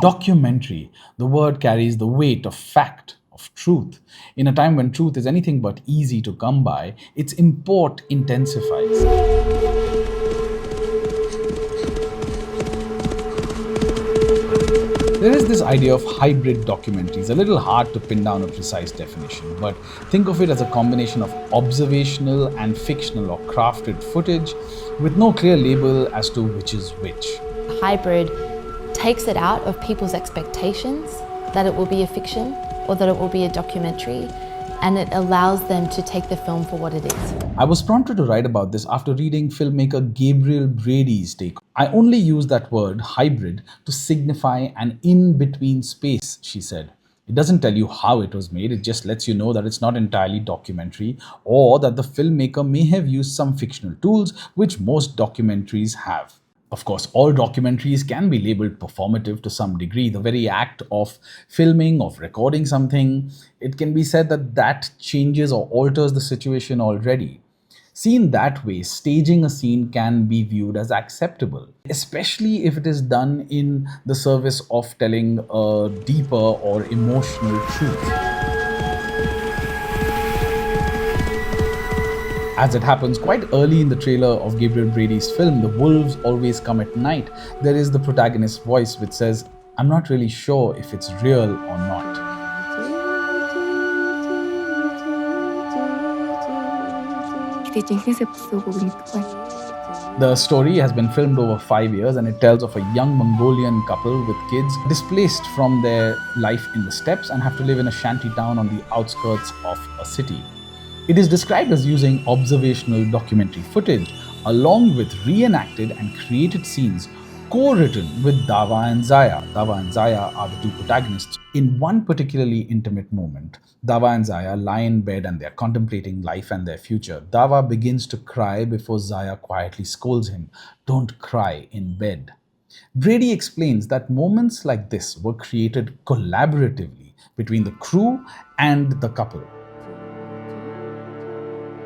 Documentary. The word carries the weight of fact, of truth. In a time when truth is anything but easy to come by, its import intensifies. There is this idea of hybrid documentaries, a little hard to pin down a precise definition, but think of it as a combination of observational and fictional or crafted footage with no clear label as to which is which. Hybrid takes it out of people's expectations that it will be a fiction or that it will be a documentary, and it allows them to take the film for what it is. I was prompted to write about this after reading filmmaker Gabrielle Brady's take. I only use that word, hybrid, to signify an in-between space, she said. It doesn't tell you how it was made, it just lets you know that it's not entirely documentary, or that the filmmaker may have used some fictional tools, which most documentaries have. Of course, all documentaries can be labeled performative to some degree. The very act of filming, of recording something, it can be said that that changes or alters the situation already. Seen that way, staging a scene can be viewed as acceptable, especially if it is done in the service of telling a deeper or emotional truth. As it happens quite early in the trailer of Gabrielle Brady's film, The Wolves Always Come at Night, there is the protagonist's voice which says, "I'm not really sure if it's real or not." The story has been filmed over 5 years, and it tells of a young Mongolian couple with kids displaced from their life in the steppes and have to live in a shanty town on the outskirts of a city. It is described as using observational documentary footage along with reenacted and created scenes co-written with Dava and Zaya. Dava and Zaya are the two protagonists. In one particularly intimate moment, Dava and Zaya lie in bed and they're contemplating life and their future. Dava begins to cry before Zaya quietly scolds him, "Don't cry in bed." Brady explains that moments like this were created collaboratively between the crew and the couple.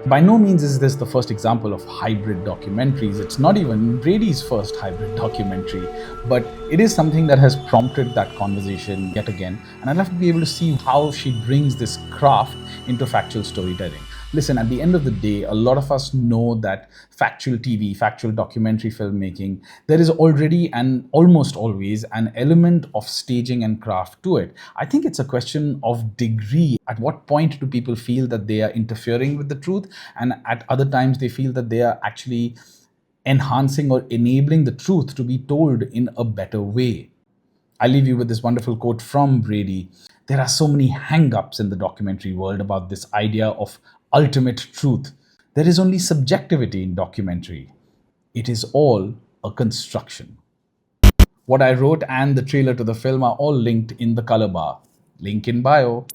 By no means is this the first example of hybrid documentaries. It's not even Brady's first hybrid documentary, but it is something that has prompted that conversation yet again. And I'd love to be able to see how she brings this craft into factual storytelling. Listen, at the end of the day, a lot of us know that factual TV, factual documentary filmmaking, there is already and almost always an element of staging and craft to it. I think it's a question of degree. At what point do people feel that they are interfering with the truth? And at other times, they feel that they are actually enhancing or enabling the truth to be told in a better way. I leave you with this wonderful quote from Brady. There are so many hang-ups in the documentary world about this idea of ultimate truth. There is only subjectivity in documentary. It is all a construction. What I wrote and the trailer to the film are all linked in the color bar. Link in bio.